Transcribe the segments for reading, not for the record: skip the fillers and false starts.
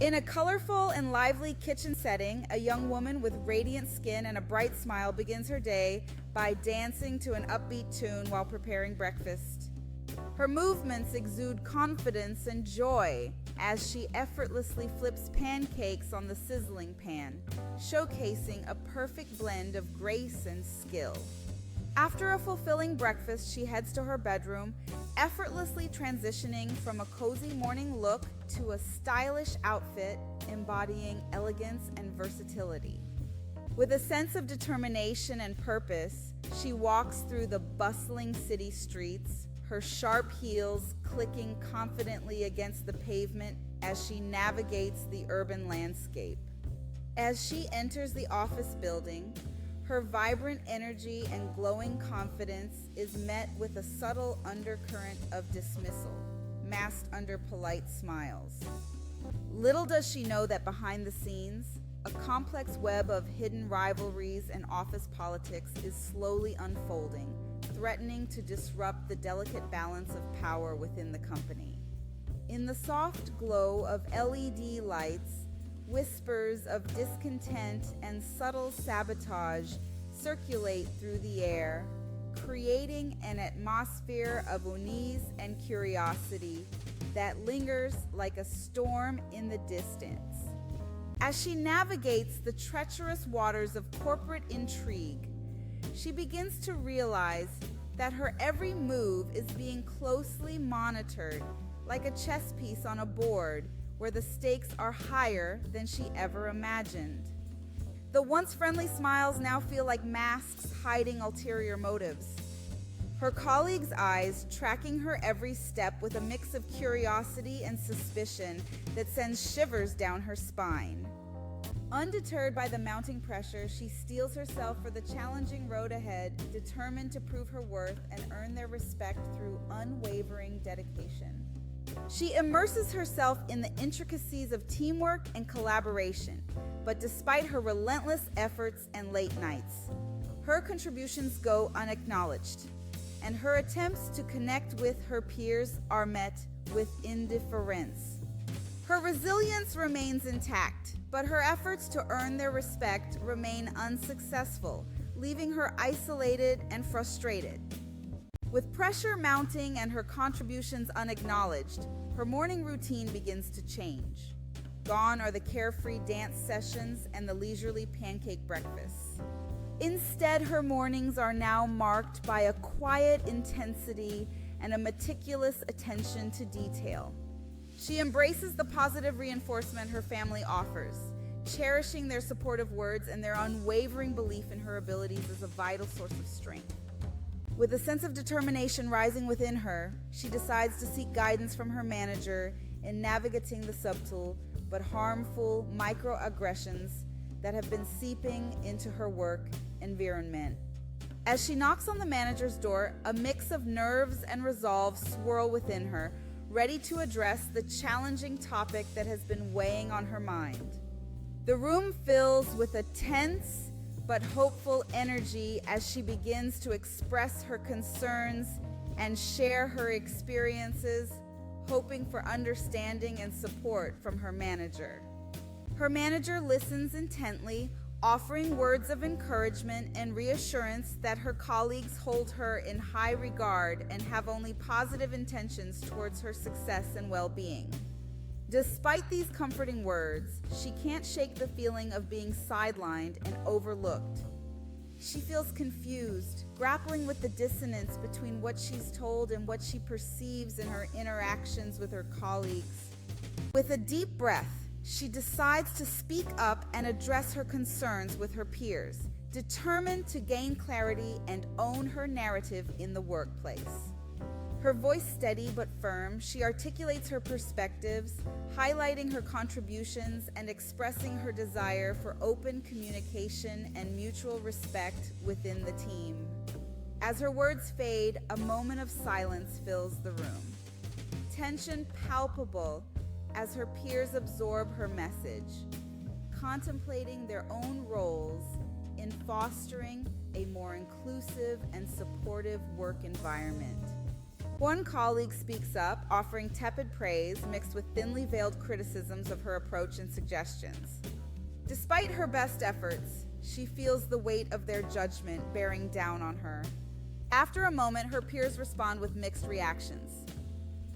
In a colorful and lively kitchen setting, a young woman with radiant skin and a bright smile begins her day by dancing to an upbeat tune while preparing breakfast. Her movements exude confidence and joy as she effortlessly flips pancakes on the sizzling pan, showcasing a perfect blend of grace and skill. After a fulfilling breakfast, she heads to her bedroom, effortlessly transitioning from a cozy morning look to a stylish outfit embodying elegance and versatility. With a sense of determination and purpose, she walks through the bustling city streets, her sharp heels clicking confidently against the pavement as she navigates the urban landscape. As she enters the office building, her vibrant energy and glowing confidence is met with a subtle undercurrent of dismissal, masked under polite smiles. Little does she know that behind the scenes, a complex web of hidden rivalries and office politics is slowly unfolding, threatening to disrupt the delicate balance of power within the company. In the soft glow of LED lights, whispers of discontent and subtle sabotage circulate through the air, creating an atmosphere of unease and curiosity that lingers like a storm in the distance. As she navigates the treacherous waters of corporate intrigue, she begins to realize that her every move is being closely monitored, like a chess piece on a board where the stakes are higher than she ever imagined. The once friendly smiles now feel like masks hiding ulterior motives. Her colleagues' eyes tracking her every step with a mix of curiosity and suspicion that sends shivers down her spine. Undeterred by the mounting pressure, she steels herself for the challenging road ahead, determined to prove her worth and earn their respect through unwavering dedication. She immerses herself in the intricacies of teamwork and collaboration, but despite her relentless efforts and late nights, her contributions go unacknowledged, and her attempts to connect with her peers are met with indifference. Her resilience remains intact, but her efforts to earn their respect remain unsuccessful, leaving her isolated and frustrated. With pressure mounting and her contributions unacknowledged, her morning routine begins to change. Gone are the carefree dance sessions and the leisurely pancake breakfasts. Instead, her mornings are now marked by a quiet intensity and a meticulous attention to detail. She embraces the positive reinforcement her family offers, cherishing their supportive words and their unwavering belief in her abilities as a vital source of strength. With a sense of determination rising within her, she decides to seek guidance from her manager in navigating the subtle but harmful microaggressions that have been seeping into her work environment. As she knocks on the manager's door, a mix of nerves and resolve swirl within her, ready to address the challenging topic that has been weighing on her mind. The room fills with a tense but hopeful energy as she begins to express her concerns and share her experiences, hoping for understanding and support from her manager. Her manager listens intently, offering words of encouragement and reassurance that her colleagues hold her in high regard and have only positive intentions towards her success and well-being. Despite these comforting words, she can't shake the feeling of being sidelined and overlooked. She feels confused, grappling with the dissonance between what she's told and what she perceives in her interactions with her colleagues. With a deep breath, she decides to speak up and address her concerns with her peers, determined to gain clarity and own her narrative in the workplace. Her voice steady but firm, she articulates her perspectives, highlighting her contributions and expressing her desire for open communication and mutual respect within the team. As her words fade, a moment of silence fills the room. Tension palpable as her peers absorb her message, contemplating their own roles in fostering a more inclusive and supportive work environment. One colleague speaks up, offering tepid praise mixed with thinly veiled criticisms of her approach and suggestions. Despite her best efforts, she feels the weight of their judgment bearing down on her. After a moment, her peers respond with mixed reactions.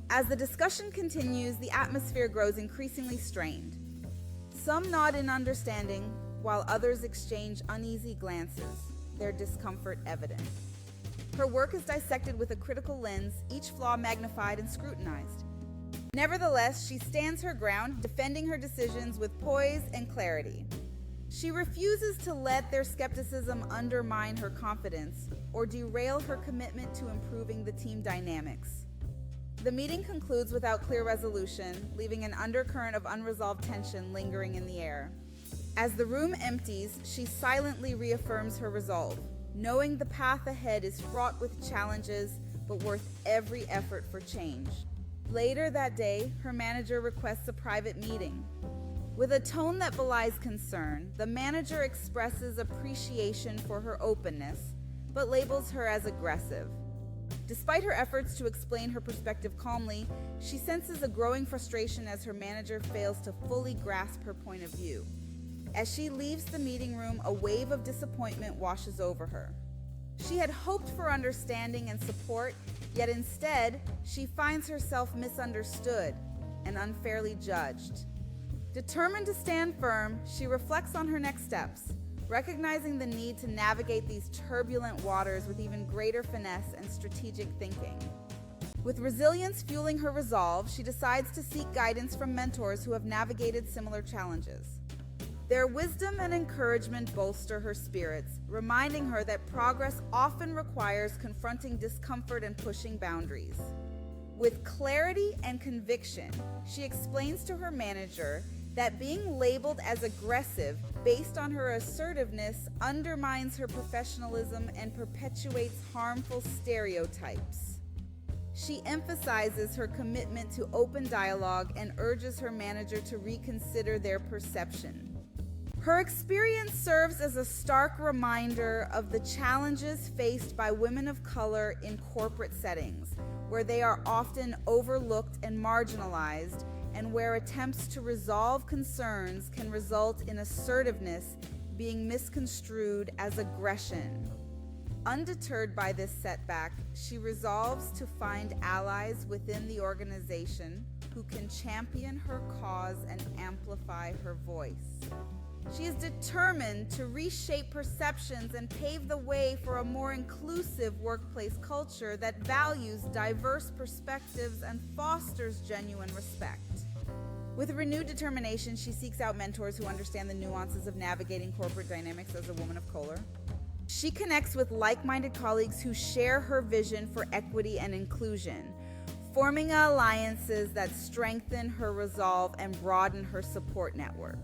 As the discussion continues, the atmosphere grows increasingly strained. Some nod in understanding, while others exchange uneasy glances, their discomfort evident. Her work is dissected with a critical lens, each flaw magnified and scrutinized. Nevertheless, she stands her ground, defending her decisions with poise and clarity. She refuses to let their skepticism undermine her confidence or derail her commitment to improving the team dynamics. The meeting concludes without clear resolution, leaving an undercurrent of unresolved tension lingering in the air. As the room empties, she silently reaffirms her resolve, knowing the path ahead is fraught with challenges but worth every effort for change. Later that day, her manager requests a private meeting. With a tone that belies concern, the manager expresses appreciation for her openness, but labels her as aggressive. Despite her efforts to explain her perspective calmly, she senses a growing frustration as her manager fails to fully grasp her point of view. As she leaves the meeting room, a wave of disappointment washes over her. She had hoped for understanding and support, yet instead, she finds herself misunderstood and unfairly judged. Determined to stand firm, she reflects on her next steps, recognizing the need to navigate these turbulent waters with even greater finesse and strategic thinking. With resilience fueling her resolve, she decides to seek guidance from mentors who have navigated similar challenges. Their wisdom and encouragement bolster her spirits, reminding her that progress often requires confronting discomfort and pushing boundaries. With clarity and conviction, she explains to her manager that being labeled as aggressive based on her assertiveness undermines her professionalism and perpetuates harmful stereotypes. She emphasizes her commitment to open dialogue and urges her manager to reconsider their perception. Her experience serves as a stark reminder of the challenges faced by women of color in corporate settings, where they are often overlooked and marginalized, and where attempts to resolve concerns can result in assertiveness being misconstrued as aggression. Undeterred by this setback, she resolves to find allies within the organization who can champion her cause and amplify her voice. She is determined to reshape perceptions and pave the way for a more inclusive workplace culture that values diverse perspectives and fosters genuine respect. With renewed determination, she seeks out mentors who understand the nuances of navigating corporate dynamics as a woman of color. She connects with like-minded colleagues who share her vision for equity and inclusion, forming alliances that strengthen her resolve and broaden her support network.